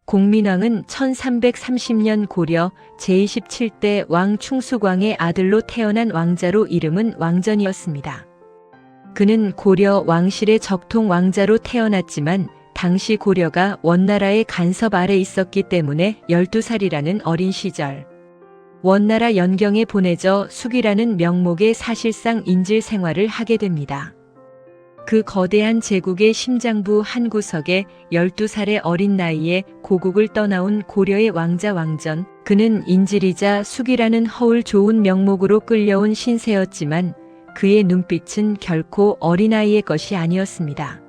공민왕은 1330년 고려 제27대 왕 충수광의 아들로 태어난 왕자로 이름은 왕전이었습니다. 그는 고려 왕실의 적통 왕자로 태어났지만 당시 고려가 원나라의 간섭 아래 있었기 때문에 12살이라는 어린 시절 원나라 연경에 보내져 숙이라는 명목의 사실상 인질 생활을 하게 됩니다. 그 거대한 제국의 심장부 한 구석에 12살의 어린 나이에 고국을 떠나온 고려의 왕자 왕전. 그는 인질이자 숙이라는 허울 좋은 명목으로 끌려온 신세였지만 그의 눈빛은 결코 어린아이의 것이 아니었습니다.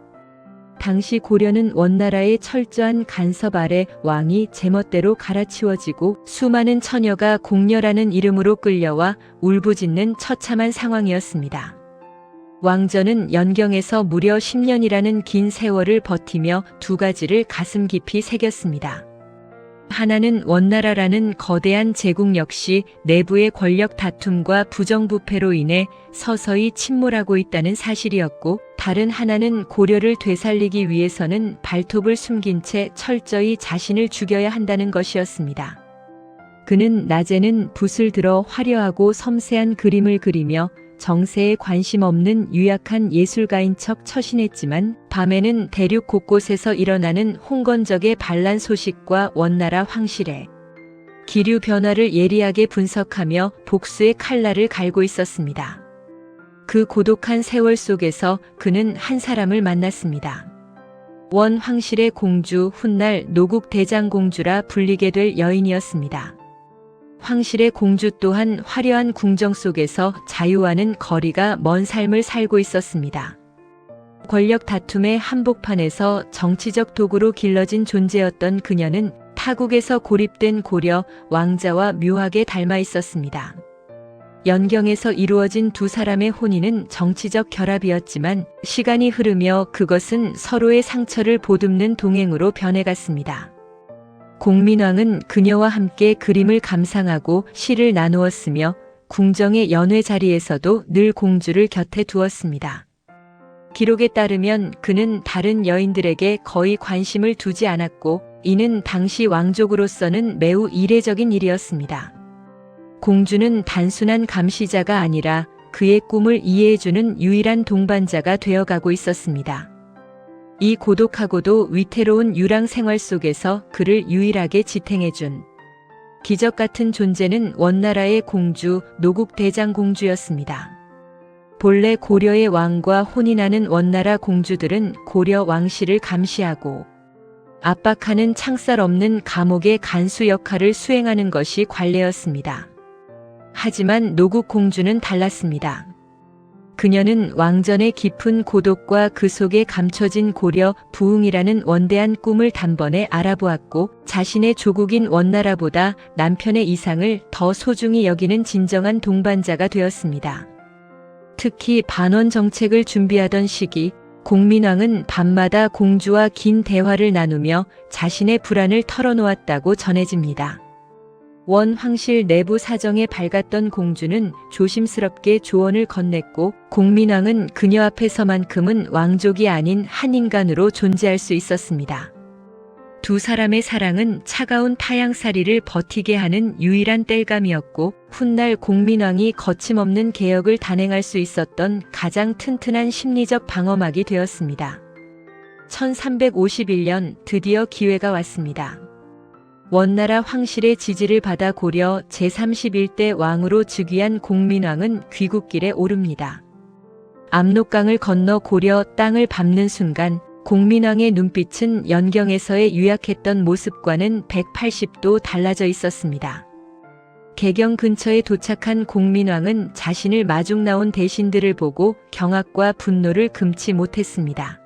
당시 고려는 원나라의 철저한 간섭 아래 왕이 제멋대로 갈아치워지고 수많은 처녀가 공녀라는 이름으로 끌려와 울부짖는 처참한 상황이었습니다. 왕전은 연경에서 무려 10년이라는 긴 세월을 버티며 두 가지를 가슴 깊이 새겼습니다. 하나는 원나라라는 거대한 제국 역시 내부의 권력 다툼과 부정부패로 인해 서서히 침몰하고 있다는 사실이었고, 다른 하나는 고려를 되살리기 위해서는 발톱을 숨긴 채 철저히 자신을 죽여야 한다는 것이었습니다. 그는 낮에는 붓을 들어 화려하고 섬세한 그림을 그리며 정세에 관심 없는 유약한 예술가인 척 처신했지만, 밤에는 대륙 곳곳에서 일어나는 홍건적의 반란 소식과 원나라 황실의 기류 변화를 예리하게 분석하며 복수의 칼날을 갈고 있었습니다. 그 고독한 세월 속에서 그는 한 사람을 만났습니다. 원 황실의 공주, 훗날 노국 대장공주라 불리게 될 여인이었습니다. 황실의 공주 또한 화려한 궁정 속에서 자유와는 거리가 먼 삶을 살고 있었습니다. 권력 다툼의 한복판에서 정치적 도구로 길러진 존재였던 그녀는 타국에서 고립된 고려 왕자와 묘하게 닮아 있었습니다. 연경에서 이루어진 두 사람의 혼인은 정치적 결합이었지만 시간이 흐르며 그것은 서로의 상처를 보듬는 동행으로 변해갔습니다. 공민왕은 그녀와 함께 그림을 감상하고 시를 나누었으며 궁정의 연회 자리에서도 늘 공주를 곁에 두었습니다. 기록에 따르면 그는 다른 여인들에게 거의 관심을 두지 않았고, 이는 당시 왕족으로서는 매우 이례적인 일이었습니다. 공주는 단순한 감시자가 아니라 그의 꿈을 이해해주는 유일한 동반자가 되어가고 있었습니다. 이 고독하고도 위태로운 유랑 생활 속에서 그를 유일하게 지탱해준 기적 같은 존재는 원나라의 공주, 노국 대장공주였습니다. 본래 고려의 왕과 혼인하는 원나라 공주들은 고려 왕실을 감시하고 압박하는 창살 없는 감옥의 간수 역할을 수행하는 것이 관례였습니다. 하지만 노국 공주는 달랐습니다. 그녀는 왕전의 깊은 고독과 그 속에 감춰진 고려 부흥이라는 원대한 꿈을 단번에 알아보았고, 자신의 조국인 원나라보다 남편의 이상을 더 소중히 여기는 진정한 동반자가 되었습니다. 특히 반원 정책을 준비하던 시기, 공민왕은 밤마다 공주와 긴 대화를 나누며 자신의 불안을 털어놓았다고 전해집니다. 원 황실 내부 사정에 밝았던 공주는 조심스럽게 조언을 건넸고, 공민왕은 그녀 앞에서만큼은 왕족이 아닌 한 인간으로 존재할 수 있었습니다. 두 사람의 사랑은 차가운 타양살이를 버티게 하는 유일한 땔감이었고, 훗날 공민왕이 거침없는 개혁을 단행할 수 있었던 가장 튼튼한 심리적 방어막이 되었습니다. 1351년 드디어 기회가 왔습니다. 원나라 황실의 지지를 받아 고려 제31대 왕으로 즉위한 공민왕은 귀국길에 오릅니다. 압록강을 건너 고려 땅을 밟는 순간 공민왕의 눈빛은 연경에서의 유약했던 모습과는 180도 달라져 있었습니다. 개경 근처에 도착한 공민왕은 자신을 마중 나온 대신들을 보고 경악과 분노를 금치 못했습니다.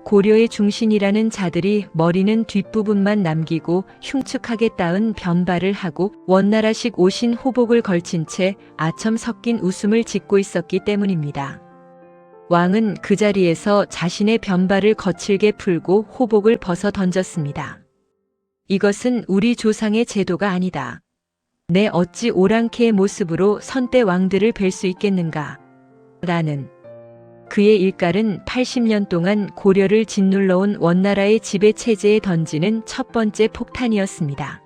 고려의 중신이라는 자들이 머리는 뒷부분만 남기고 흉측하게 따은 변발을 하고 원나라식 오신 호복을 걸친 채 아첨 섞인 웃음을 짓고 있었기 때문입니다. 왕은 그 자리에서 자신의 변발을 거칠게 풀고 호복을 벗어 던졌습니다. 이것은 우리 조상의 제도가 아니다. 내 어찌 오랑캐의 모습으로 선대 왕들을 뵐 수 있겠는가? 라는. 그의 일갈은 80년 동안 고려를 짓눌러온 원나라의 지배 체제에 던지는 첫 번째 폭탄이었습니다.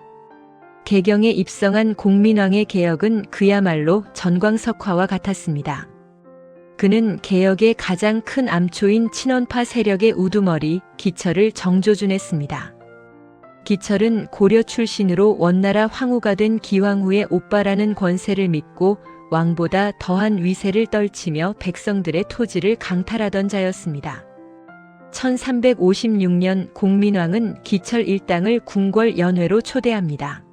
개경에 입성한 공민왕의 개혁은 그야말로 전광석화와 같았습니다. 그는 개혁의 가장 큰 암초인 친원파 세력의 우두머리 기철을 정조준했습니다. 기철은 고려 출신으로 원나라 황후가 된 기왕후의 오빠라는 권세를 믿고 왕보다 더한 위세를 떨치며 백성들의 토지를 강탈하던 자였습니다. 1356년 공민왕은 기철 일당을 궁궐 연회로 초대합니다.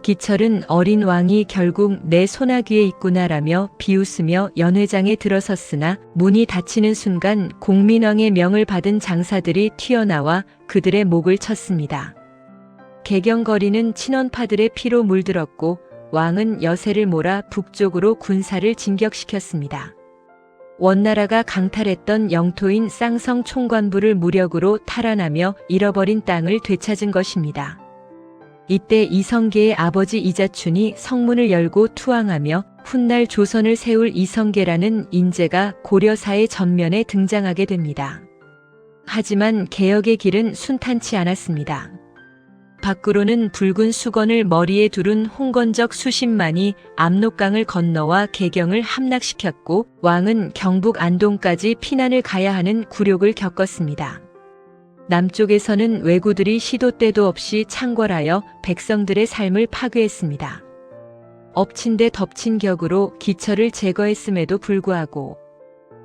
기철은 어린 왕이 결국 내 소나귀에 있구나라며 비웃으며 연회장에 들어섰으나 문이 닫히는 순간 공민왕의 명을 받은 장사들이 튀어나와 그들의 목을 쳤습니다. 개경거리는 친원파들의 피로 물들었고 왕은 여세를 몰아 북쪽으로 군사를 진격시켰습니다. 원나라가 강탈했던 영토인 쌍성 총관부를 무력으로 탈환하며 잃어버린 땅을 되찾은 것입니다. 이때 이성계의 아버지 이자춘이 성문을 열고 투항하며 훗날 조선을 세울 이성계라는 인재가 고려사의 전면에 등장하게 됩니다. 하지만 개혁의 길은 순탄치 않았습니다. 밖으로는 붉은 수건을 머리에 두른 홍건적 수십만이 압록강을 건너와 개경을 함락시켰고 왕은 경북 안동까지 피난을 가야 하는 굴욕을 겪었습니다. 남쪽에서는 왜구들이 시도 때도 없이 창궐하여 백성들의 삶을 파괴했습니다. 엎친 데 덮친 격으로 기철을 제거했음에도 불구하고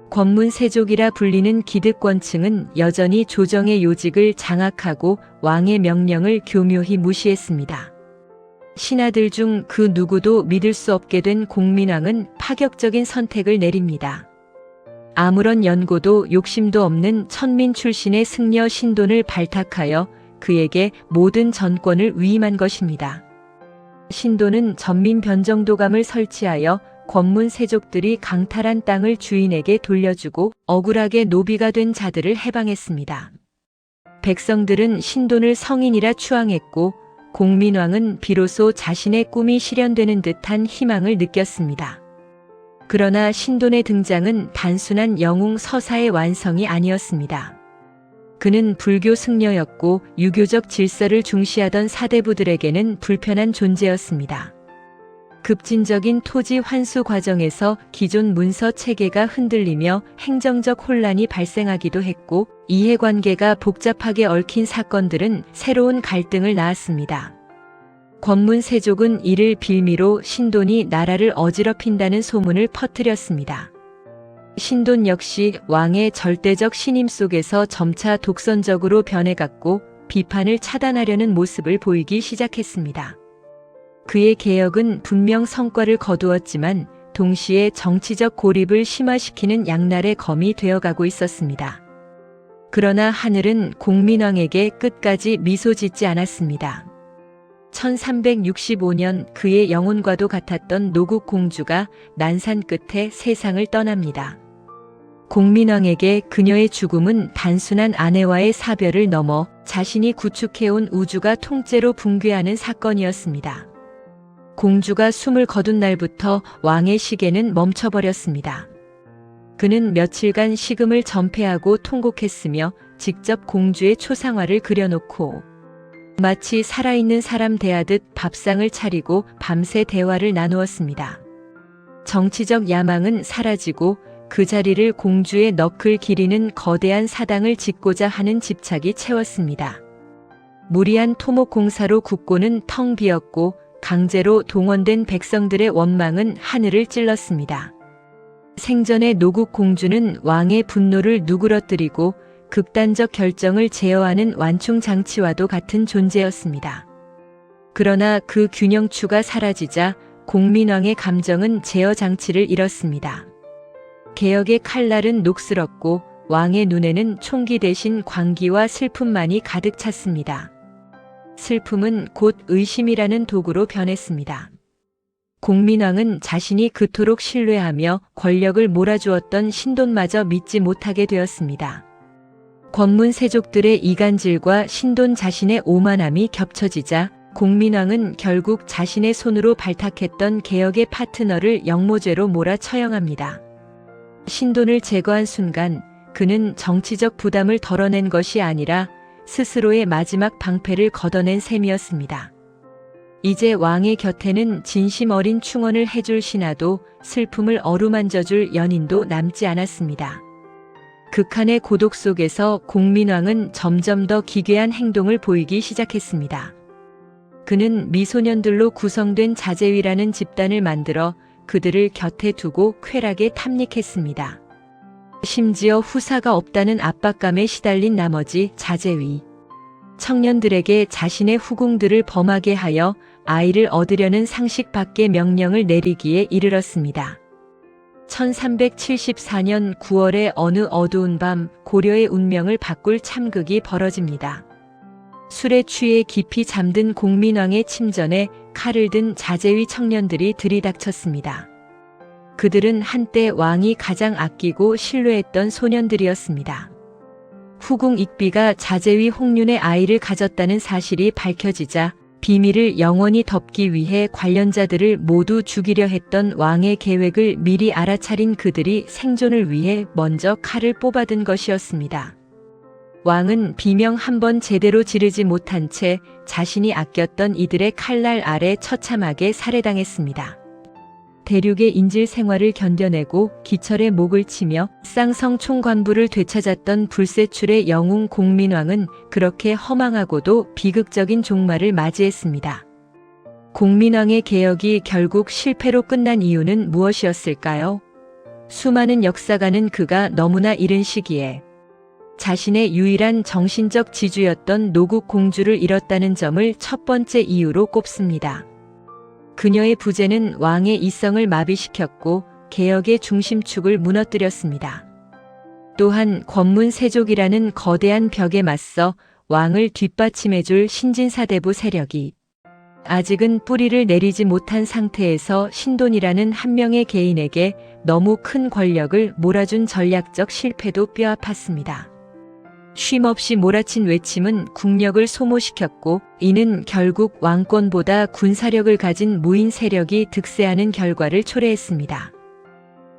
권문세족이라 불리는 기득권층은 여전히 조정의 요직을 장악하고 왕의 명령을 교묘히 무시했습니다. 신하들 중 그 누구도 믿을 수 없게 된 공민왕은 파격적인 선택을 내립니다. 아무런 연고도 욕심도 없는 천민 출신의 승려 신돈을 발탁하여 그에게 모든 전권을 위임한 것입니다. 신돈은 전민 변정도감을 설치하여 권문세족들이 강탈한 땅을 주인에게 돌려주고 억울하게 노비가 된 자들을 해방했습니다. 백성들은 신돈을 성인이라 추앙했고 공민왕은 비로소 자신의 꿈이 실현되는 듯한 희망을 느꼈습니다. 그러나 신돈의 등장은 단순한 영웅 서사의 완성이 아니었습니다. 그는 불교 승려였고 유교적 질서를 중시하던 사대부들에게는 불편한 존재였습니다. 급진적인 토지 환수 과정에서 기존 문서 체계가 흔들리며 행정적 혼란이 발생하기도 했고 이해관계가 복잡하게 얽힌 사건들은 새로운 갈등을 낳았습니다. 권문세족은 이를 빌미로 신돈이 나라를 어지럽힌다는 소문을 퍼뜨렸습니다. 신돈 역시 왕의 절대적 신임 속에서 점차 독선적으로 변해갔고 비판을 차단하려는 모습을 보이기 시작했습니다. 그의 개혁은 분명 성과를 거두었지만 동시에 정치적 고립을 심화시키는 양날의 검이 되어가고 있었습니다. 그러나 하늘은 공민왕에게 끝까지 미소 짓지 않았습니다. 1365년 그의 영혼과도 같았던 노국 공주가 난산 끝에 세상을 떠납니다. 공민왕에게 그녀의 죽음은 단순한 아내와의 사별을 넘어 자신이 구축해온 우주가 통째로 붕괴하는 사건이었습니다. 공주가 숨을 거둔 날부터 왕의 시계는 멈춰버렸습니다. 그는 며칠간 식음을 전폐하고 통곡했으며 직접 공주의 초상화를 그려놓고 마치 살아있는 사람 대하듯 밥상을 차리고 밤새 대화를 나누었습니다. 정치적 야망은 사라지고 그 자리를 공주의 너클 기리는 거대한 사당을 짓고자 하는 집착이 채웠습니다. 무리한 토목공사로 국고는 텅 비었고 강제로 동원된 백성들의 원망은 하늘을 찔렀습니다. 생전의 노국 공주는 왕의 분노를 누그러뜨리고 극단적 결정을 제어하는 완충장치와도 같은 존재였습니다. 그러나 그 균형추가 사라지자 공민왕의 감정은 제어장치를 잃었습니다. 개혁의 칼날은 녹슬었고 왕의 눈에는 총기 대신 광기와 슬픔만이 가득 찼습니다. 슬픔은 곧 의심이라는 도구로 변했습니다. 공민왕은 자신이 그토록 신뢰하며 권력을 몰아주었던 신돈마저 믿지 못하게 되었습니다. 권문세족들의 이간질과 신돈 자신의 오만함이 겹쳐지자 공민왕은 결국 자신의 손으로 발탁했던 개혁의 파트너를 영모죄로 몰아 처형합니다. 신돈을 제거한 순간 그는 정치적 부담을 덜어낸 것이 아니라 스스로의 마지막 방패를 걷어낸 셈이었습니다. 이제 왕의 곁에는 진심 어린 충언을 해줄 신하도 슬픔을 어루만져줄 연인도 남지 않았습니다. 극한의 고독 속에서 공민왕은 점점 더 기괴한 행동을 보이기 시작했습니다. 그는 미소년들로 구성된 자제위라는 집단을 만들어 그들을 곁에 두고 쾌락에 탐닉했습니다. 심지어 후사가 없다는 압박감에 시달린 나머지 자제위 청년들에게 자신의 후궁들을 범하게 하여 아이를 얻으려는 상식 밖의 명령을 내리기에 이르렀습니다. 1374년 9월의 어느 어두운 밤 고려의 운명을 바꿀 참극이 벌어집니다. 술에 취해 깊이 잠든 공민왕의 침전에 칼을 든 자제위 청년들이 들이닥쳤습니다. 그들은 한때 왕이 가장 아끼고 신뢰했던 소년들이었습니다. 후궁 익비가 자제위 홍륜의 아이를 가졌다는 사실이 밝혀지자 비밀을 영원히 덮기 위해 관련자들을 모두 죽이려 했던 왕의 계획을 미리 알아차린 그들이 생존을 위해 먼저 칼을 뽑아든 것이었습니다. 왕은 비명 한 번 제대로 지르지 못한 채 자신이 아꼈던 이들의 칼날 아래 처참하게 살해당했습니다. 대륙의 인질 생활을 견뎌내고 기철의 목을 치며 쌍성 총관부를 되찾았던 불세출의 영웅 공민왕은 그렇게 허망하고도 비극적인 종말을 맞이했습니다. 공민왕의 개혁이 결국 실패로 끝난 이유는 무엇이었을까요? 수많은 역사가는 그가 너무나 이른 시기에 자신의 유일한 정신적 지주였던 노국 공주를 잃었다는 점을 첫 번째 이유로 꼽습니다. 그녀의 부재는 왕의 이성을 마비시켰고 개혁의 중심축을 무너뜨렸습니다. 또한 권문세족이라는 거대한 벽에 맞서 왕을 뒷받침해줄 신진사대부 세력이 아직은 뿌리를 내리지 못한 상태에서 신돈이라는 한 명의 개인에게 너무 큰 권력을 몰아준 전략적 실패도 뼈아팠습니다. 쉼없이 몰아친 외침은 국력을 소모시켰고 이는 결국 왕권보다 군사력을 가진 무인 세력이 득세하는 결과를 초래했습니다.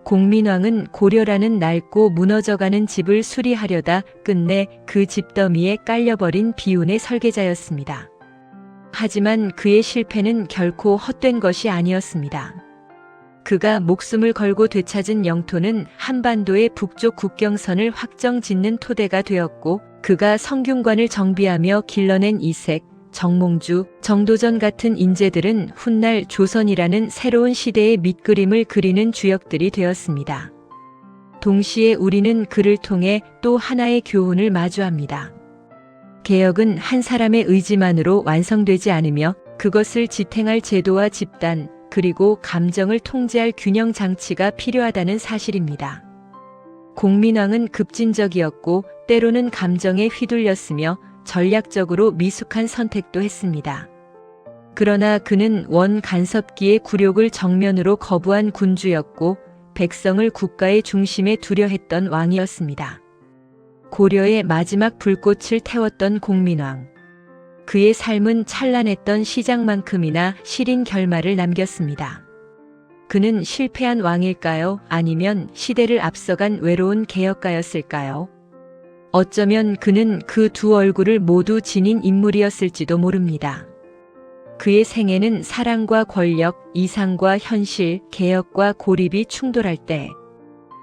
공민왕은 고려라는 낡고 무너져가는 집을 수리하려다 끝내 그 집더미에 깔려버린 비운의 설계자였습니다. 하지만 그의 실패는 결코 헛된 것이 아니었습니다. 그가 목숨을 걸고 되찾은 영토는 한반도의 북쪽 국경선을 확정짓는 토대가 되었고 그가 성균관을 정비하며 길러낸 이색, 정몽주, 정도전 같은 인재들은 훗날 조선이라는 새로운 시대의 밑그림을 그리는 주역들이 되었습니다. 동시에 우리는 그를 통해 또 하나의 교훈을 마주합니다. 개혁은 한 사람의 의지만으로 완성되지 않으며 그것을 지탱할 제도와 집단, 그리고 감정을 통제할 균형 장치가 필요하다는 사실입니다. 공민왕은 급진적이었고 때로는 감정에 휘둘렸으며 전략적으로 미숙한 선택도 했습니다. 그러나 그는 원 간섭기의 굴욕을 정면으로 거부한 군주였고 백성을 국가의 중심에 두려 했던 왕이었습니다. 고려의 마지막 불꽃을 태웠던 공민왕. 그의 삶은 찬란했던 시작만큼이나 시린 결말을 남겼습니다. 그는 실패한 왕일까요? 아니면 시대를 앞서간 외로운 개혁가였을까요? 어쩌면 그는 그 두 얼굴을 모두 지닌 인물이었을지도 모릅니다. 그의 생애는 사랑과 권력, 이상과 현실, 개혁과 고립이 충돌할 때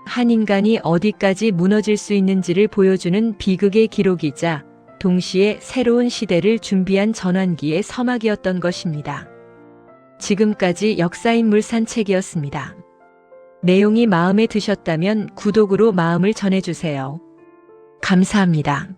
한 인간이 어디까지 무너질 수 있는지를 보여주는 비극의 기록이자 동시에 새로운 시대를 준비한 전환기의 서막이었던 것입니다. 지금까지 역사인물 산책이었습니다. 내용이 마음에 드셨다면 구독으로 마음을 전해주세요. 감사합니다.